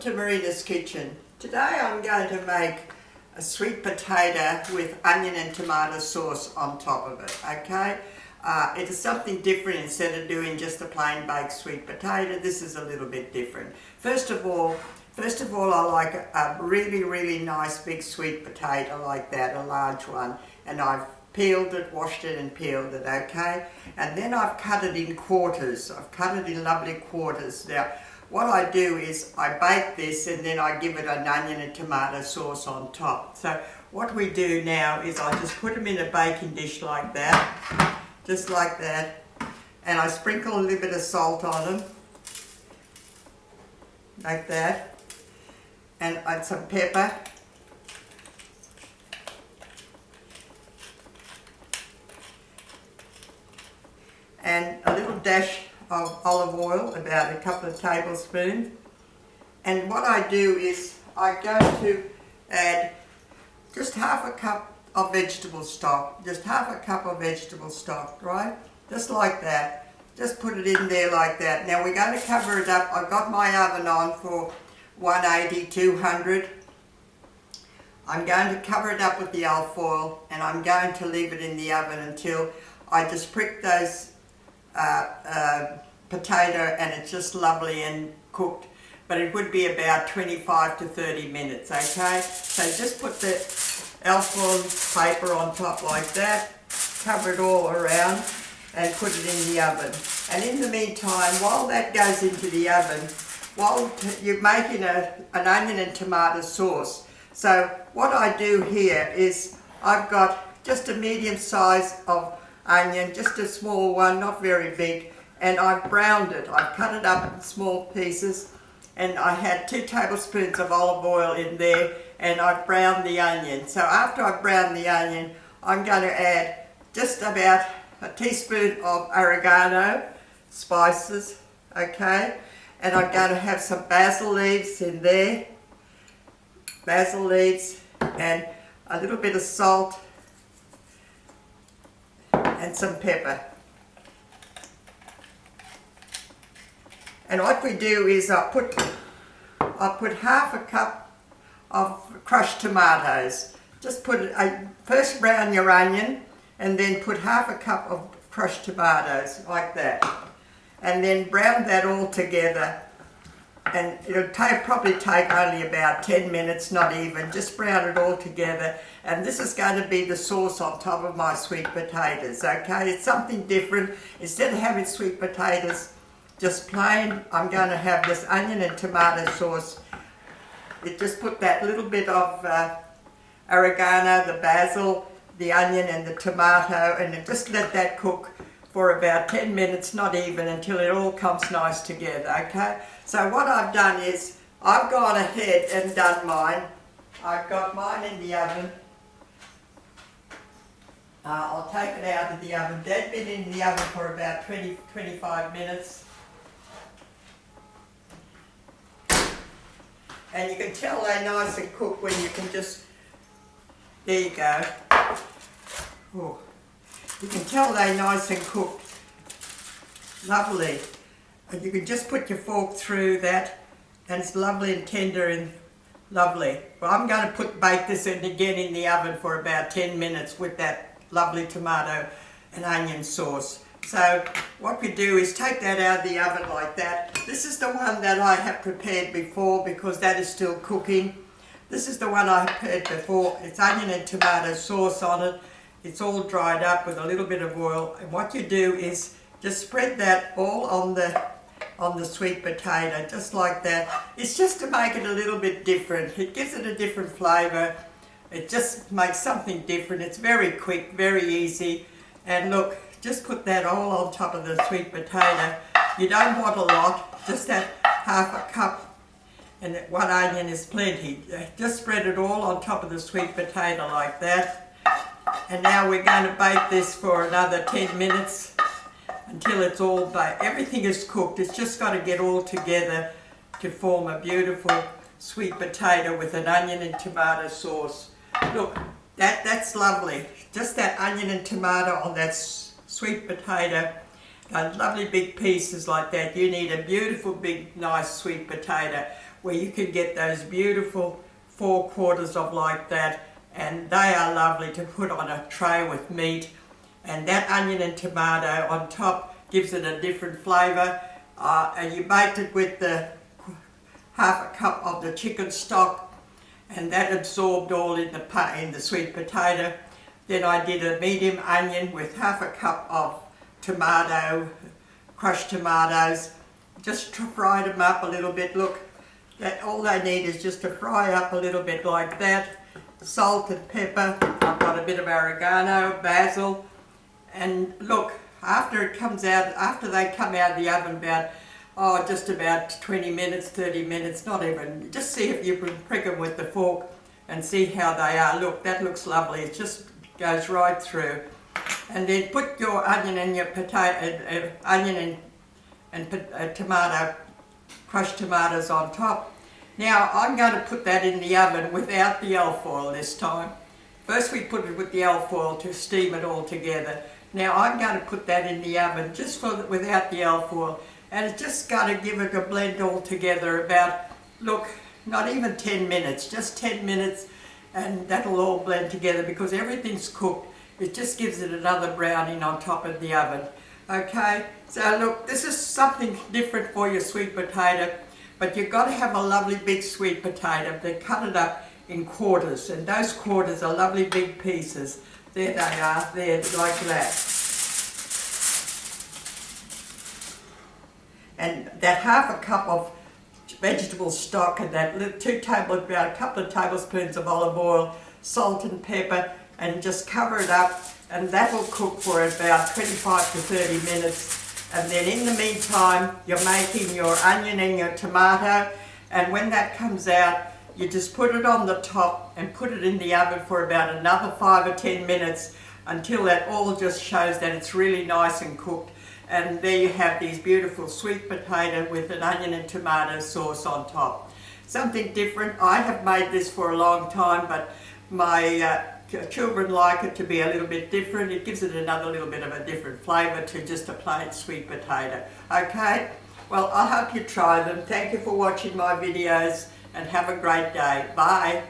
to Marina's kitchen. Today I'm going to make a sweet potato with onion and tomato sauce on top of it, okay? It is something different. Instead of doing just a plain baked sweet potato, this is a little bit different. First of all, I like a really nice big sweet potato like that, a large one, and I've peeled it, washed it and peeled it, okay? And then I've cut it in quarters. I've cut it in lovely quarters. Now, what I do is I bake this and then I give it an onion and tomato sauce on top. So what we do now is I just put them in a baking dish like that, just like that, and I sprinkle a little bit of salt on them, like that, and add some pepper. And a little dash of olive oil, about a couple of tablespoons. And what I do is I go to add just half a cup of vegetable stock, right? Just like that. Just put it in there like that. Now we're going to cover it up. I've got my oven on for 180, 200. I'm going to cover it up with the alfoil and I'm going to leave it in the oven until I just prick those potato and it's just lovely and cooked, but it would be about 25 to 30 minutes, okay? So just put the alfoil paper on top like that, cover it all around and put it in the oven. And in the meantime, while that goes into the oven, while you're making an onion and tomato sauce, so what I do here is I've got just a medium size of onion, just a small one, not very big, and I've browned it. I've cut it up in small pieces and I had 2 tablespoons of olive oil in there and I've browned the onion. So after I've browned the onion, I'm going to add just about a teaspoon of oregano spices, okay? And I'm going to have some basil leaves in there, basil leaves, and a little bit of salt and some pepper. And what we do is I put half a cup of crushed tomatoes. Just put it, first brown your onion and then put half a cup of crushed tomatoes like that. And then brown that all together. And it'll probably take only about 10 minutes, not even. Just brown it all together. And this is going to be the sauce on top of my sweet potatoes, okay? It's something different. Instead of having sweet potatoes just plain, I'm going to have this onion and tomato sauce. You just put that little bit of oregano, the basil, the onion and the tomato, and then just let that cook for about 10 minutes, not even, until it all comes nice together, okay? So what I've done is, I've gone ahead and done mine. I've got mine in the oven. I'll take it out of the oven. They've been in the oven for about 20-25 minutes. And you can tell they're nice and cooked when you can just, there you go. Oh. You can tell they're nice and cooked. Lovely. And you can just put your fork through that and it's lovely and tender and lovely. Well, I'm going to bake this in again in the oven for about 10 minutes with that lovely tomato and onion sauce. So what we do is take that out of the oven like that. This is the one that I have prepared before because that is still cooking. This is the one I prepared before. It's onion and tomato sauce on it. It's all dried up with a little bit of oil. And what you do is just spread that all on the sweet potato, just like that. It's just to make it a little bit different. It gives it a different flavour. It just makes something different. It's very quick, very easy. And look, just put that all on top of the sweet potato. You don't want a lot, just that half a cup, and 1 onion is plenty. Just spread it all on top of the sweet potato like that. And now we're going to bake this for another 10 minutes until it's all baked. Everything is cooked. It's just got to get all together to form a beautiful sweet potato with an onion and tomato sauce. Look, that's lovely. Just that onion and tomato on that sweet potato. Lovely big pieces like that. You need a beautiful big nice sweet potato. where you can get those beautiful 4/4 of like that, and they are lovely to put on a tray with meat. And that onion and tomato on top gives it a different flavour. And you baked it with the half a cup of the chicken stock, and that absorbed all in the sweet potato. Then I did a medium onion with half a cup of tomato, crushed tomatoes. Just fried them up a little bit. Look, that all they need is just to fry up a little bit like that. Salt and pepper. I've got a bit of oregano, basil, and look, after they come out of the oven just about 20 minutes, 30 minutes, not even, just see if you can prick them with the fork and see how they are. Look, that looks lovely. It just goes right through. And then put your onion and your potato, tomato, crushed tomatoes on top. Now I'm going to put that in the oven without the alfoil this time. First we put it with the alfoil to steam it all together. Now I'm going to put that in the oven just without the alfoil, and it's just got to give it a blend all together about, look, not even 10 minutes, just 10 minutes, and that'll all blend together because everything's cooked. It just gives it another browning on top of the oven. Okay, so look, this is something different for your sweet potato, but you've got to have a lovely big sweet potato. They cut it up in quarters, and those quarters are lovely big pieces. There they are, there, like that. And that half a cup of vegetable stock and that about a couple of tablespoons of olive oil, salt and pepper, and just cover it up, and that will cook for about 25 to 30 minutes. And then in the meantime, you're making your onion and your tomato, and when that comes out, you just put it on the top and put it in the oven for about another 5 or 10 minutes until that all just shows that it's really nice and cooked. And there you have these beautiful sweet potato with an onion and tomato sauce on top. Something different. I have made this for a long time, but my children like it to be a little bit different. It gives it another little bit of a different flavour to just a plain sweet potato. Okay? Well, I hope you try them. Thank you for watching my videos, and have a great day. Bye.